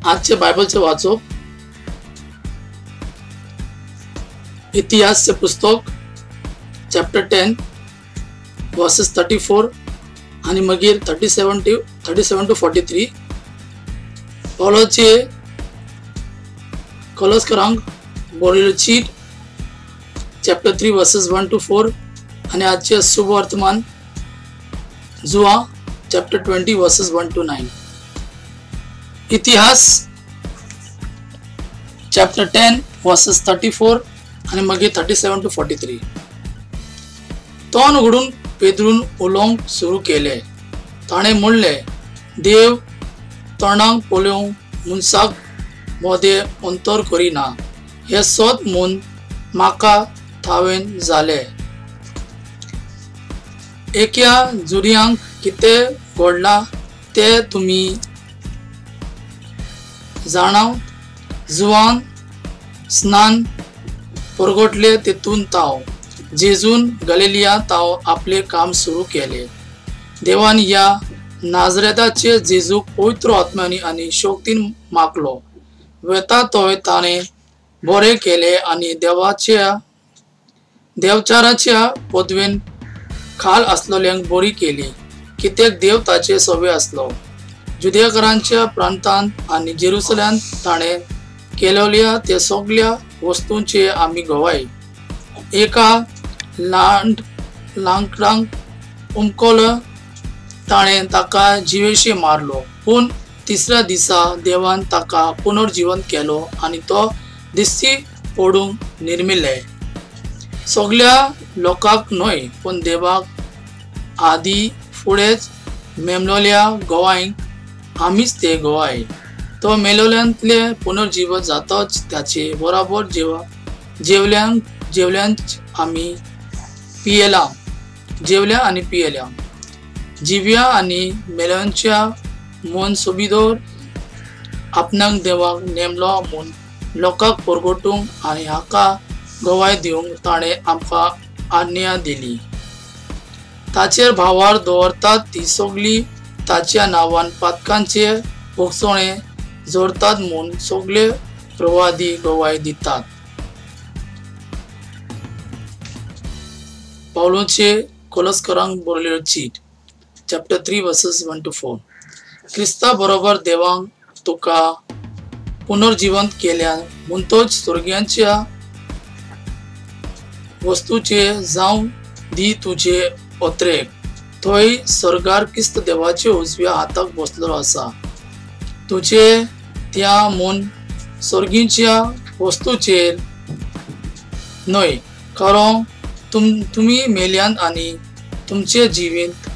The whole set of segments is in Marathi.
आजचे बायबलचे वाचो इतिहासचे पुस्तक चॅप्टर 10 वर्सेस 34 आणि मागीर 37 to 43 पौलोचे कोलोसकरांक बरयल्लो चीट चॅप्टर 3 वर्सेस 1 to 4 आणि आजचे शुभ वर्तमान जुआ चॅप्टर 20 वर्सेस 1 to 9 इतिहास चॅप्टर 10 वर्सेस 34 आणि मागीर 37 to 43 तोंड उगडून पेद्रून उलोवंक सुरू केले. ताणें म्हणलें, देव तोंडाक पळोवंक मनशाक मोदें अंतर करिना. हे सोद म्हूण म्हाका थावेन जालें. एका जुरयांक कितें घडलां तें तुमी जाणाव. जुवान स्नान परगटले तेतून ताव जेजून गलिलिया ताव आपले काम सुरू केले. देवान या नाजरेताचे जेजूक पवित्र आत्म्यानी आणि शक्तीन मागलो. वेता तोय ताणे बरे केले आणि देवचाराच्या पदवेन खाल असलेल्यांक बरी केली. कित्याक देव ताचे सवे असलो. जुदेयकारांच्या प्रांतांत आणि जेरुसलेमांत ताणे केलेल्या त्या सगळ्या वस्तूंचे आम्ही गवाय. एका लांकडांक उमकलं ताणें ताका जिवेशी मारलो. पूण तिसऱ्या दिसा देवान ताका पुनर्जीवन केलो आणि तो दिसती पडूंक निर्मिल्ले. सगळ्या लोकांक न्हय पूण देवाक आदी फुडेंच मेमलोल्या गोवांक आमीच ते गोवाय. तो मेलोल्यांतले पुनर्जीवन जाताच त्याचे बरोबर जेवल्यांच आमी जेवल्या आणि पियेल्या. जिव्या आणि मेल्यांच्या मन सोबिदोर आपणाक देवाक नेमलो म्हूण लोकांक परगटूंक आणि हाका गवाय दिवंक ताणें आमकां आज्ञा दिली. ताचेर भावार दवरतात ती सगळी ताच्या नांवान पातकांचे भोगसोणे जोडतात म्हूण सगळे प्रवादी गवाय दितात. पौलोचे कोलोसकरांक बरयल्लो चीट चॅप्टर 3 वर्सेस 1 to 4 क्रिस्ता बरोबर देवान तुका पुनर्जीवंत केल्या म्हणटोच स्वर्गियांच्या वस्तूचे जावं दी तुझे ओत्रेक. थंय स्वर्गार क्रिस्त देवाचे उजव्या हाताक बसलेलो आसा. तुझे त्या मन स्वर्गीच्या वस्तूचेर न्हय कारण तुम्ही मेल्यांत आणि तुमचे जिवीत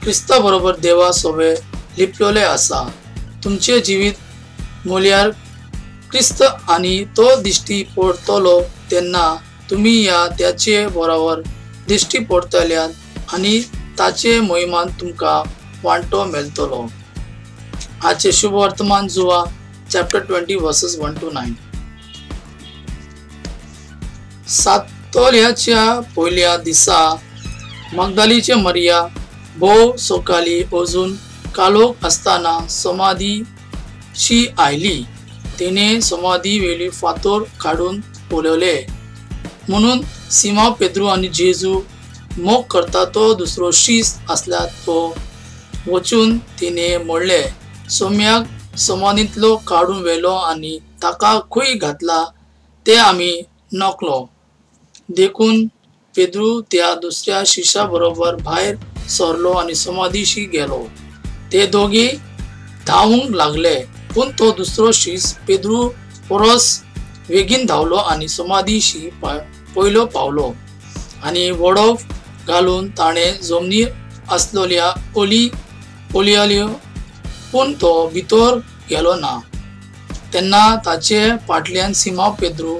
क्रिस्ता बरोबर देवा सोबे लिपलेले आसा. तुमचे जिवीत मोल्यार क्रिस्त आणि तो दिश्टी पडतलो तेन्ना तुम्ही या त्याचे बरोबर दिश्टी पडतल्यात आणि ताचे महिमान तुमका वांटो मेळतलो. आजचे शुभ वर्तमान जुआ चॅप्टर 20 वर्सेस 1 to 9 सातोल्याच्या पहिल्या दिसा मगदलीचे मरिया भोव सकाळी अजून कालोख असताना समाधीशी आयली. तिने समाधी वेली फातोर काढून पळयले म्हणून सिमा पेद्रू आणि जेजू मोग करता तो दुसरो शीस असल्या तो वचून तिने म्हणले, सोम्याक समाधींतलो काढून वेलो आणि ताका खंय घातला ते आम्ही नकलो. देखून पेद्रू त्या दुसऱ्या शिशा बरोबर भायर सरलो आणि समाधीशी गेलो. ते दोघे धावूंक लागले पूण तो दुसरो शीस पेद्रू परस वेगीन धावलो आणि समाधीशी पयलो पावलो आणि वडो घालून ताणें जमनीर असलेल्या ओलयो पूण तो भितर गेलो ना. तेन्ना ताचे फाटल्यान सिमा पेद्रू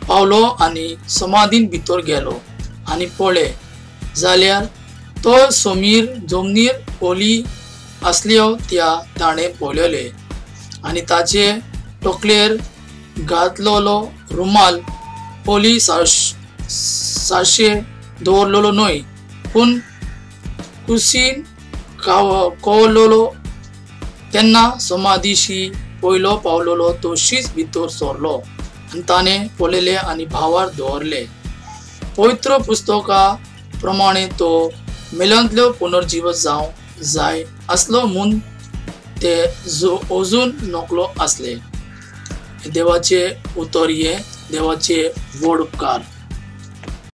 पावलो आणि समाधीन भितर गेलो आणि पळय जाल्यार तो जमनीर ओली असल्यो त्या ताणें पळयले आणि ताचे तकलेर घातलेलो रुमाल ओली सारशे दवरलेलो न्हय पूण कुशीन कोवलेलो. तेन्ना समाधीशी पयलो पावलोलो तोशीच भितर सरलो आनी ताणें पळयलें आनी भावार दवरलें. पवित्र पुस्तका प्रमाणे तो मेल्यांतलो पुनर्जीवन जावं जाय असलो म्हूण ते अजून नकलो असले. देवाचे उतर हे देवाचे व्हड उपकार.